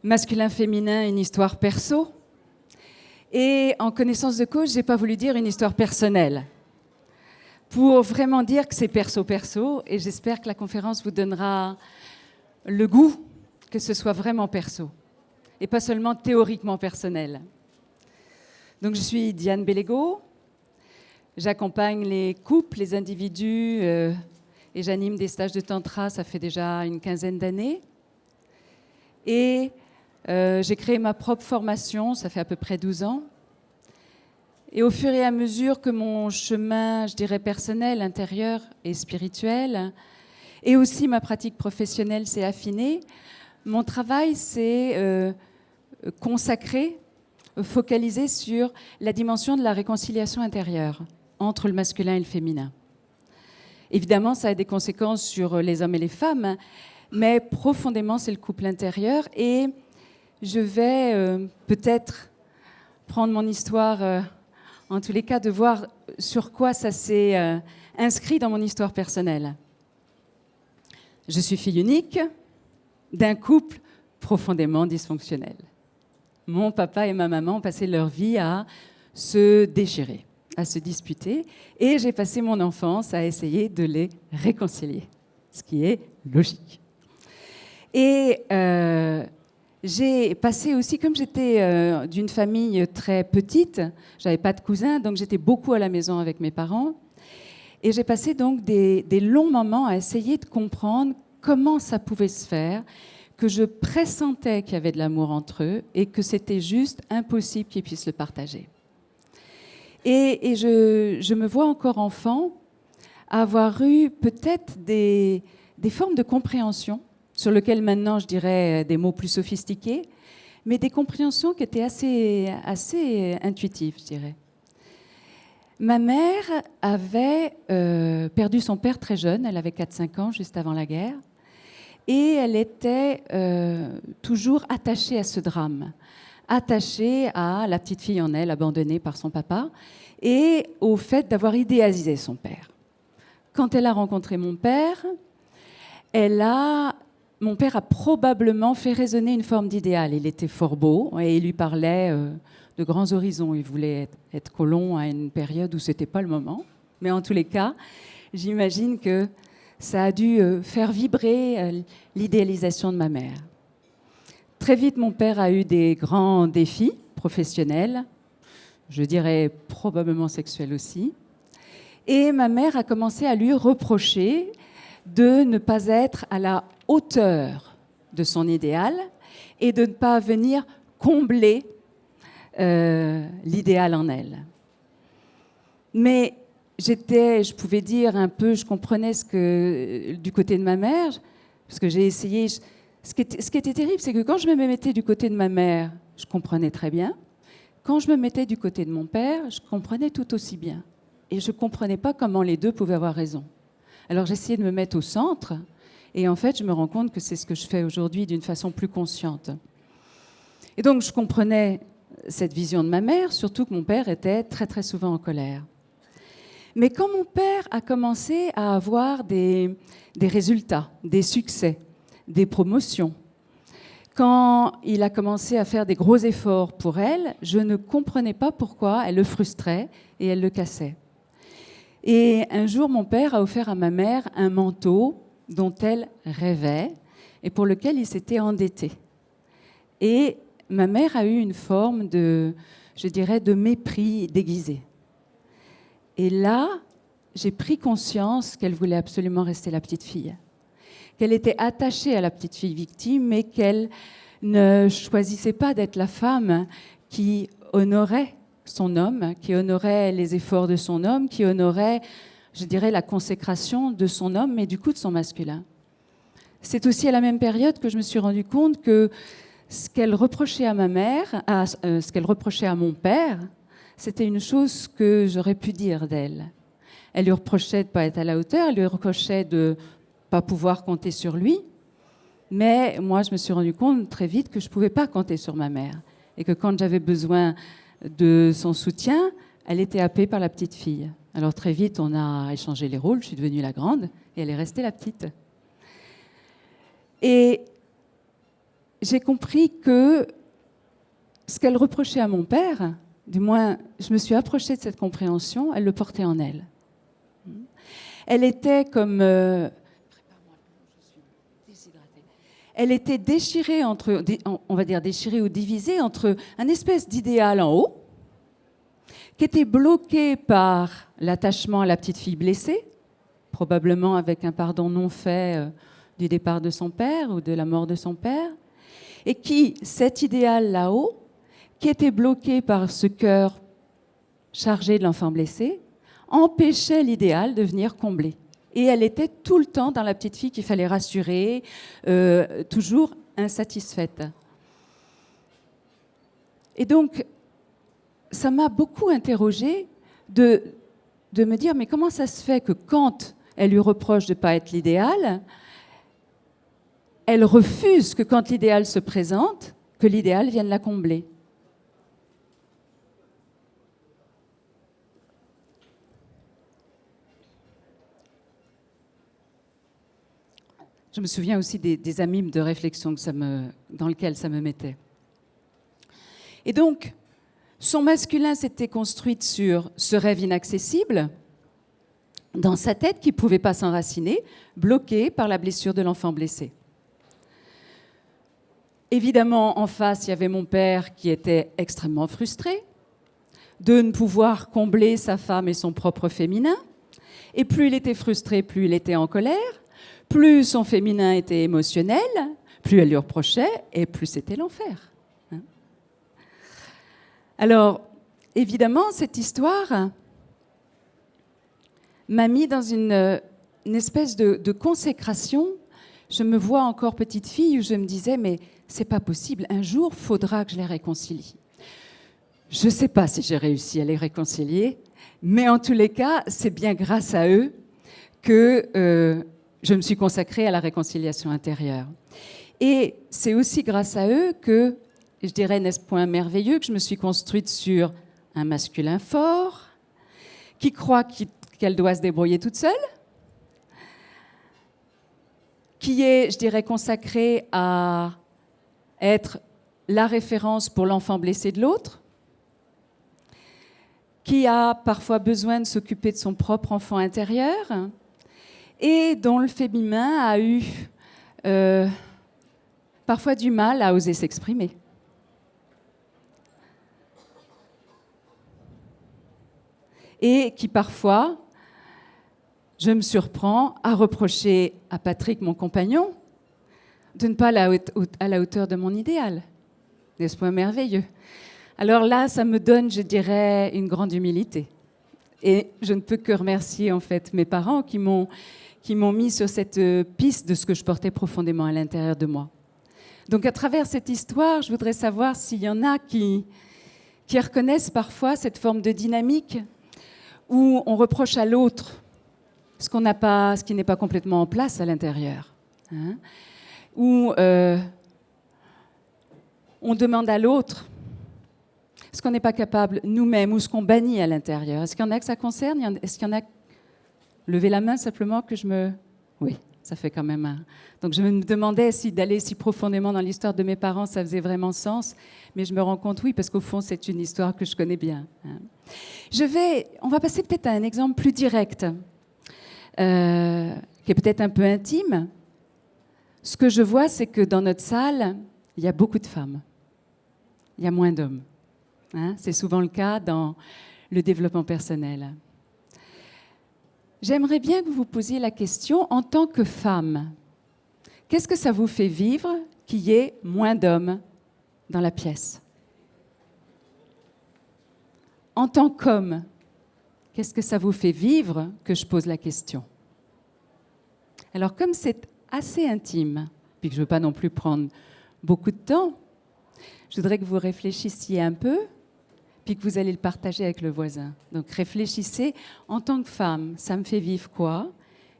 masculin-féminin, une histoire perso. Et en connaissance de cause, je n'ai pas voulu dire une histoire personnelle, pour vraiment dire que c'est perso-perso, et j'espère que la conférence vous donnera le goût que ce soit vraiment perso, et pas seulement théoriquement personnel. Donc je suis Diane Bellego, j'accompagne les couples, les individus, et j'anime des stages de tantra, ça fait déjà une quinzaine d'années. Et j'ai créé ma propre formation, ça fait à peu près 12 ans. Et au fur et à mesure que mon chemin, je dirais personnel, intérieur et spirituel, et aussi ma pratique professionnelle s'est affinée, mon travail s'est consacré, focalisé sur la dimension de la réconciliation intérieure entre le masculin et le féminin. Évidemment, ça a des conséquences sur les hommes et les femmes, mais profondément, c'est le couple intérieur. Et je vais peut-être prendre mon histoire, en tous les cas, de voir sur quoi ça s'est inscrit dans mon histoire personnelle. Je suis fille unique d'un couple profondément dysfonctionnel. Mon papa et ma maman ont passé leur vie à se déchirer, à se disputer, et j'ai passé mon enfance à essayer de les réconcilier, ce qui est logique. Et j'ai passé aussi, comme j'étais d'une famille très petite, j'avais pas de cousins, donc j'étais beaucoup à la maison avec mes parents, et j'ai passé donc des longs moments à essayer de comprendre comment ça pouvait se faire, que je pressentais qu'il y avait de l'amour entre eux et que c'était juste impossible qu'ils puissent le partager. Et je me vois encore enfant avoir eu peut-être des formes de compréhension sur lesquelles maintenant je dirais des mots plus sophistiqués, mais des compréhensions qui étaient assez intuitives, je dirais. Ma mère avait perdu son père très jeune, elle avait 4-5 ans, juste avant la guerre, et elle était toujours attachée à ce drame, attachée à la petite fille en elle, abandonnée par son papa, et au fait d'avoir idéalisé son père. Quand elle a rencontré mon père, mon père a probablement fait résonner une forme d'idéal. Il était fort beau et il lui parlait de grands horizons. Il voulait être colon à une période où ce n'était pas le moment. Mais en tous les cas, j'imagine que ça a dû faire vibrer l'idéalisation de ma mère. Très vite, mon père a eu des grands défis professionnels, je dirais probablement sexuels aussi. Et ma mère a commencé à lui reprocher de ne pas être à la hauteur de son idéal et de ne pas venir combler l'idéal en elle. Mais je pouvais dire un peu, je comprenais du côté de ma mère, parce que j'ai essayé. Ce qui était terrible, c'est que quand je me mettais du côté de ma mère, je comprenais très bien. Quand je me mettais du côté de mon père, je comprenais tout aussi bien. Et je ne comprenais pas comment les deux pouvaient avoir raison. Alors j'essayais de me mettre au centre, et en fait, je me rends compte que c'est ce que je fais aujourd'hui d'une façon plus consciente. Et donc, je comprenais cette vision de ma mère, surtout que mon père était très, très souvent en colère. Mais quand mon père a commencé à avoir des résultats, des succès, des promotions, quand il a commencé à faire des gros efforts pour elle, je ne comprenais pas pourquoi elle le frustrait et elle le cassait. Et un jour, mon père a offert à ma mère un manteau dont elle rêvait et pour lequel il s'était endetté. Et ma mère a eu une forme de mépris déguisé. Et là, j'ai pris conscience qu'elle voulait absolument rester la petite fille, qu'elle était attachée à la petite fille victime, mais qu'elle ne choisissait pas d'être la femme qui honorait son homme, qui honorait les efforts de son homme, qui honorait, je dirais, la consécration de son homme, mais du coup de son masculin. C'est aussi à la même période que je me suis rendu compte que ce qu'elle reprochait à ma mère, ce qu'elle reprochait à mon père, c'était une chose que j'aurais pu dire d'elle. Elle lui reprochait de ne pas être à la hauteur, elle lui reprochait de ne pas pouvoir compter sur lui, mais moi je me suis rendu compte très vite que je ne pouvais pas compter sur ma mère et que quand j'avais besoin de son soutien, elle était happée par la petite fille. Alors très vite, on a échangé les rôles, je suis devenue la grande et elle est restée la petite. Et j'ai compris que ce qu'elle reprochait à mon père, du moins, je me suis approchée de cette compréhension, elle le portait en elle. Elle était comme... elle était déchirée entre, on va dire déchirée ou divisée entre un espèce d'idéal en haut, qui était bloqué par l'attachement à la petite fille blessée, probablement avec un pardon non fait du départ de son père ou de la mort de son père, et qui, cet idéal là-haut, qui était bloqué par ce cœur chargé de l'enfant blessé, empêchait l'idéal de venir combler. Et elle était tout le temps dans la petite fille qu'il fallait rassurer, toujours insatisfaite. Et donc, ça m'a beaucoup interrogée de me dire, mais comment ça se fait que quand elle lui reproche de ne pas être l'idéal, elle refuse que quand l'idéal se présente, que l'idéal vienne la combler. Je me souviens aussi des abîmes de réflexion dans lesquels ça me mettait. Et donc, son masculin s'était construit sur ce rêve inaccessible, dans sa tête qui ne pouvait pas s'enraciner, bloqué par la blessure de l'enfant blessé. Évidemment, en face, il y avait mon père qui était extrêmement frustré de ne pouvoir combler sa femme et son propre féminin. Et plus il était frustré, plus il était en colère. Plus son féminin était émotionnel, plus elle lui reprochait, et plus c'était l'enfer. Alors, évidemment, cette histoire m'a mis dans une espèce de consécration. Je me vois encore petite fille où je me disais, mais c'est pas possible, un jour, il faudra que je les réconcilie. Je ne sais pas si j'ai réussi à les réconcilier, mais en tous les cas, c'est bien grâce à eux que je me suis consacrée à la réconciliation intérieure. Et c'est aussi grâce à eux que, je dirais, n'est-ce point merveilleux, que je me suis construite sur un masculin fort, qui croit qu'elle doit se débrouiller toute seule, qui est, je dirais, consacré à être la référence pour l'enfant blessé de l'autre, qui a parfois besoin de s'occuper de son propre enfant intérieur, et dont le féminin a eu parfois du mal à oser s'exprimer. Et qui parfois, je me surprends à reprocher à Patrick, mon compagnon, de ne pas aller à la hauteur de mon idéal. N'est-ce pas merveilleux? Alors là, ça me donne, je dirais, une grande humilité. Et je ne peux que remercier en fait mes parents qui m'ont mis sur cette piste de ce que je portais profondément à l'intérieur de moi. Donc à travers cette histoire, je voudrais savoir s'il y en a qui reconnaissent parfois cette forme de dynamique où on reproche à l'autre ce qui n'est pas complètement en place à l'intérieur. Hein, où on demande à l'autre ce qu'on n'est pas capable nous-mêmes ou ce qu'on bannit à l'intérieur. Est-ce qu'il y en a que ça concerne? Est-ce qu'il y en a... Levez la main simplement que je me... Oui, ça fait quand même un... Donc je me demandais si d'aller si profondément dans l'histoire de mes parents, ça faisait vraiment sens. Mais je me rends compte, oui, parce qu'au fond, c'est une histoire que je connais bien. On va passer peut-être à un exemple plus direct, qui est peut-être un peu intime. Ce que je vois, c'est que dans notre salle, il y a beaucoup de femmes. Il y a moins d'hommes. Hein, c'est souvent le cas dans le développement personnel. J'aimerais bien que vous vous posiez la question, en tant que femme, qu'est-ce que ça vous fait vivre qu'il y ait moins d'hommes dans la pièce? En tant qu'homme, qu'est-ce que ça vous fait vivre que je pose la question? Alors, comme c'est assez intime, puis que je ne veux pas non plus prendre beaucoup de temps, je voudrais que vous réfléchissiez un peu, puis que vous allez le partager avec le voisin. Donc réfléchissez, en tant que femme, ça me fait vivre quoi?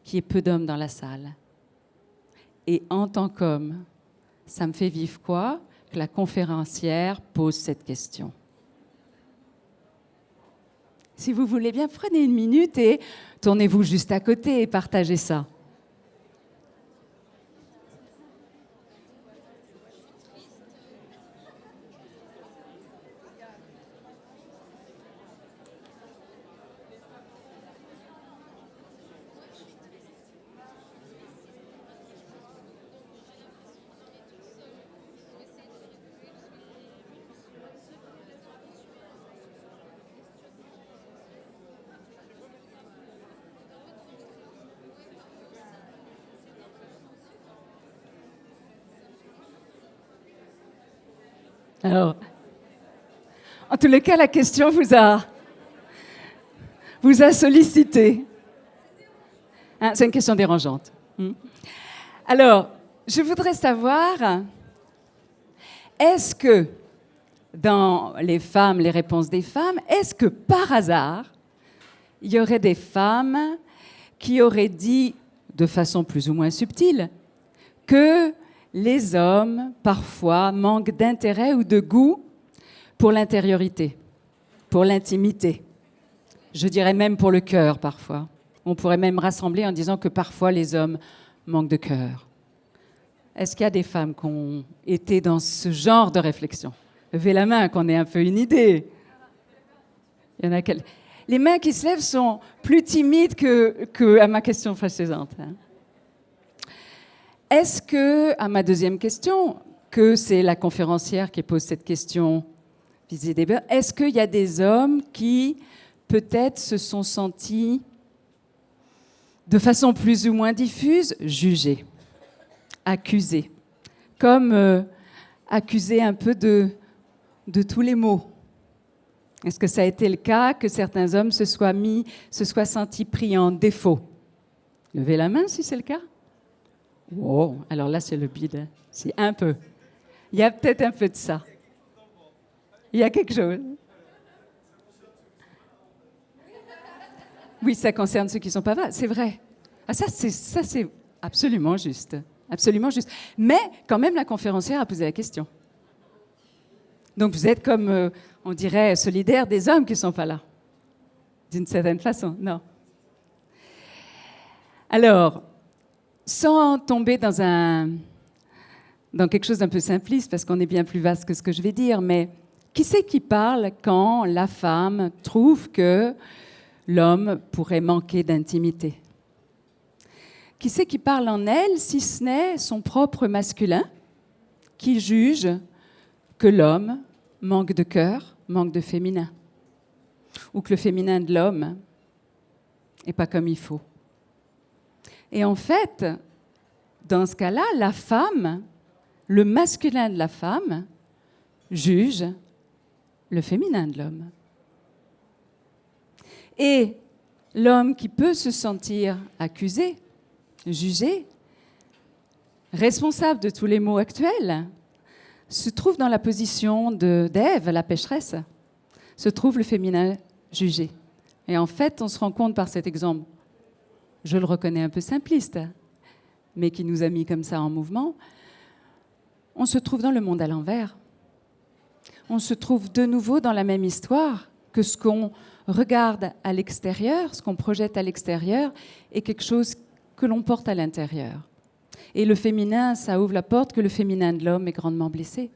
Qu'il y ait peu d'hommes dans la salle. Et en tant qu'homme, ça me fait vivre quoi? Que la conférencière pose cette question. Si vous voulez bien, prenez une minute et tournez-vous juste à côté et partagez ça. Alors, en tous les cas, la question vous a sollicité. Hein, c'est une question dérangeante. Alors, je voudrais savoir, est-ce que dans les femmes, les réponses des femmes, est-ce que par hasard, il y aurait des femmes qui auraient dit, de façon plus ou moins subtile, que les hommes, parfois, manquent d'intérêt ou de goût pour l'intériorité, pour l'intimité. Je dirais même pour le cœur, parfois. On pourrait même rassembler en disant que parfois les hommes manquent de cœur. Est-ce qu'il y a des femmes qui ont été dans ce genre de réflexion? Levez la main, qu'on ait un peu une idée. Il y en a quelques... Les mains qui se lèvent sont plus timides que à ma question précédente. Est-ce que, à ma deuxième question, que c'est la conférencière qui pose cette question, est-ce qu'il y a des hommes qui, peut-être, se sont sentis, de façon plus ou moins diffuse, jugés, accusés, comme accusés un peu de tous les maux? Est-ce que ça a été le cas que certains hommes se soient sentis pris en défaut? Levez la main si c'est le cas. Oh, alors là, c'est le bide. Hein. Si, un peu. Il y a peut-être un peu de ça. Il y a quelque chose. Oui, ça concerne ceux qui ne sont pas là. C'est vrai. Ah, ça, c'est absolument juste. Absolument juste. Mais quand même, la conférencière a posé la question. Donc vous êtes comme, on dirait, solidaire des hommes qui ne sont pas là. D'une certaine façon, non. Alors, sans tomber dans quelque chose d'un peu simpliste, parce qu'on est bien plus vaste que ce que je vais dire, mais qui c'est qui parle quand la femme trouve que l'homme pourrait manquer d'intimité? Qui c'est qui parle en elle, si ce n'est son propre masculin, qui juge que l'homme manque de cœur, manque de féminin, ou que le féminin de l'homme n'est pas comme il faut. Et en fait, dans ce cas-là, la femme, le masculin de la femme, juge le féminin de l'homme. Et l'homme qui peut se sentir accusé, jugé, responsable de tous les maux actuels, se trouve dans la position d'Ève, la pécheresse, se trouve le féminin jugé. Et en fait, on se rend compte par cet exemple, je le reconnais un peu simpliste, mais qui nous a mis comme ça en mouvement, on se trouve dans le monde à l'envers. On se trouve de nouveau dans la même histoire que ce qu'on regarde à l'extérieur, ce qu'on projette à l'extérieur, est quelque chose que l'on porte à l'intérieur. Et le féminin, ça ouvre la porte que le féminin de l'homme est grandement blessé.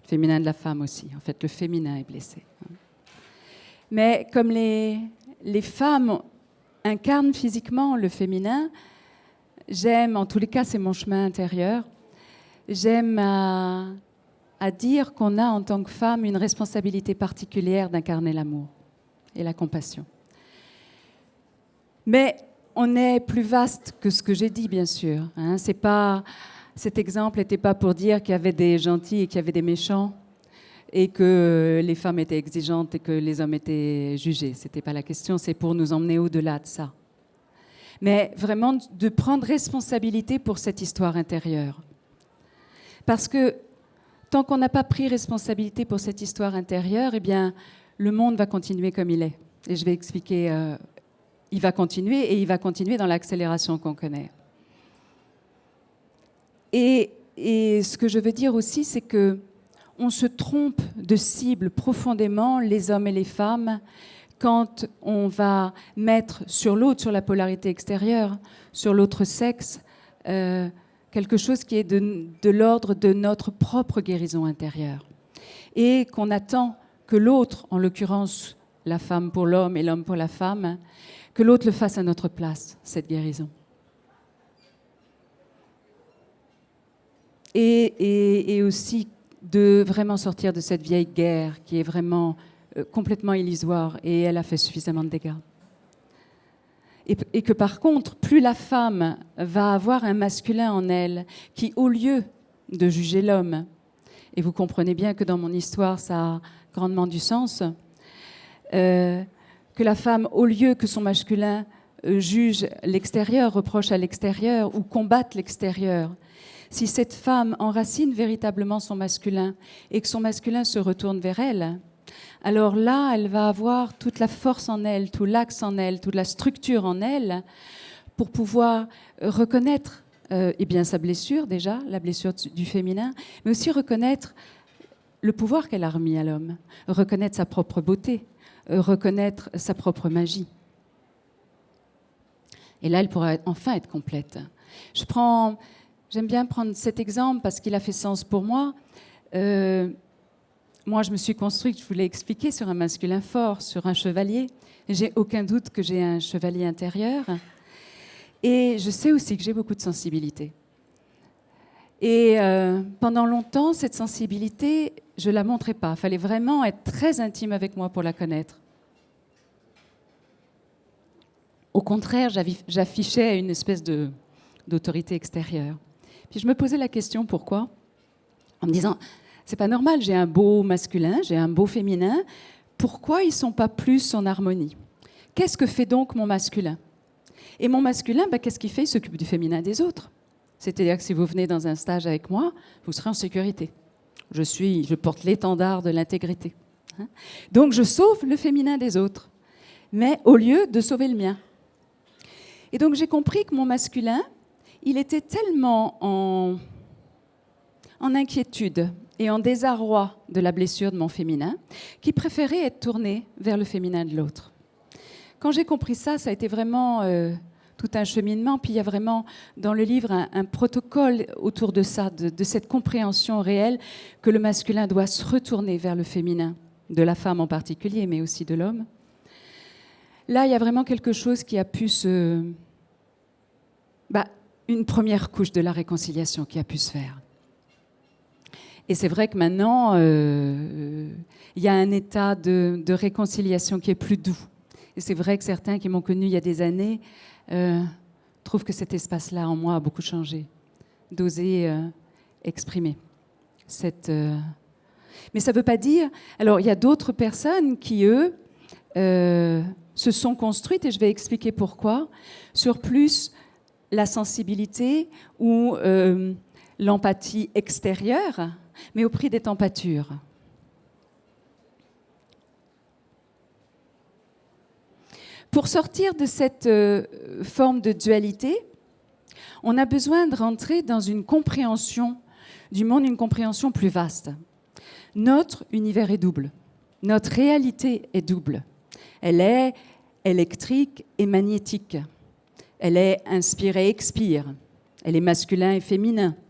Le féminin de la femme aussi. En fait, le féminin est blessé. Mais comme les femmes incarnent physiquement le féminin, j'aime, en tous les cas, c'est mon chemin intérieur, j'aime à dire qu'on a en tant que femme une responsabilité particulière d'incarner l'amour et la compassion. Mais on est plus vaste que ce que j'ai dit, bien sûr. Hein. Cet exemple n'était pas pour dire qu'il y avait des gentils et qu'il y avait des méchants et que les femmes étaient exigeantes et que les hommes étaient jugés. Ce n'était pas la question, c'est pour nous emmener au-delà de ça. Mais vraiment de prendre responsabilité pour cette histoire intérieure. Parce que tant qu'on n'a pas pris responsabilité pour cette histoire intérieure, eh bien, le monde va continuer comme il est. Et je vais expliquer... il va continuer dans l'accélération qu'on connaît. Et ce que je veux dire aussi, c'est que on se trompe de cible profondément, les hommes et les femmes, quand on va mettre sur l'autre, sur la polarité extérieure, sur l'autre sexe, quelque chose qui est de l'ordre de notre propre guérison intérieure. Et qu'on attend que l'autre, en l'occurrence la femme pour l'homme et l'homme pour la femme, que l'autre le fasse à notre place, cette guérison. Et aussi de vraiment sortir de cette vieille guerre qui est vraiment complètement illusoire et elle a fait suffisamment de dégâts. Et que par contre, plus la femme va avoir un masculin en elle qui, au lieu de juger l'homme, et vous comprenez bien que dans mon histoire, ça a grandement du sens, que la femme, au lieu que son masculin juge l'extérieur, reproche à l'extérieur ou combatte l'extérieur, si cette femme enracine véritablement son masculin et que son masculin se retourne vers elle, alors là, elle va avoir toute la force en elle, tout l'axe en elle, toute la structure en elle pour pouvoir reconnaître eh bien, sa blessure déjà, la blessure du féminin, mais aussi reconnaître le pouvoir qu'elle a remis à l'homme, reconnaître sa propre beauté, reconnaître sa propre magie. Et là, elle pourra enfin être complète. J'aime bien prendre cet exemple parce qu'il a fait sens pour moi. Moi, je me suis construite, je vous l'ai expliqué, sur un masculin fort, sur un chevalier. J'ai aucun doute que j'ai un chevalier intérieur. Et je sais aussi que j'ai beaucoup de sensibilité. Et pendant longtemps, cette sensibilité, je ne la montrais pas. Il fallait vraiment être très intime avec moi pour la connaître. Au contraire, j'affichais une espèce d'autorité extérieure. Puis je me posais la question, pourquoi ? En me disant, c'est pas normal, j'ai un beau masculin, j'ai un beau féminin, pourquoi ils ne sont pas plus en harmonie ? Qu'est-ce que fait donc mon masculin ? Et mon masculin, qu'est-ce qu'il fait ? Il s'occupe du féminin des autres. C'est-à-dire que si vous venez dans un stage avec moi, vous serez en sécurité. Je porte l'étendard de l'intégrité. Donc je sauve le féminin des autres, mais au lieu de sauver le mien. Et donc j'ai compris que mon masculin, il était tellement en inquiétude et en désarroi de la blessure de mon féminin qu'il préférait être tourné vers le féminin de l'autre. Quand j'ai compris ça, ça a été vraiment tout un cheminement. Puis il y a vraiment dans le livre un protocole autour de ça, de cette compréhension réelle que le masculin doit se retourner vers le féminin, de la femme en particulier, mais aussi de l'homme. Là, il y a vraiment quelque chose qui a pu une première couche de la réconciliation qui a pu se faire. Et c'est vrai que maintenant, il y a un état de réconciliation qui est plus doux. Et c'est vrai que certains qui m'ont connue il y a des années trouvent que cet espace-là en moi a beaucoup changé, d'oser exprimer cette... Mais ça ne veut pas dire... Alors, il y a d'autres personnes qui, eux, se sont construites, et je vais expliquer pourquoi, sur plus la sensibilité ou l'empathie extérieure, mais au prix des températures. Pour sortir de cette forme de dualité, on a besoin de rentrer dans une compréhension du monde, une compréhension plus vaste. Notre univers est double. Notre réalité est double. Elle est électrique et magnétique. Elle est inspire et expire. Elle est masculin et féminin.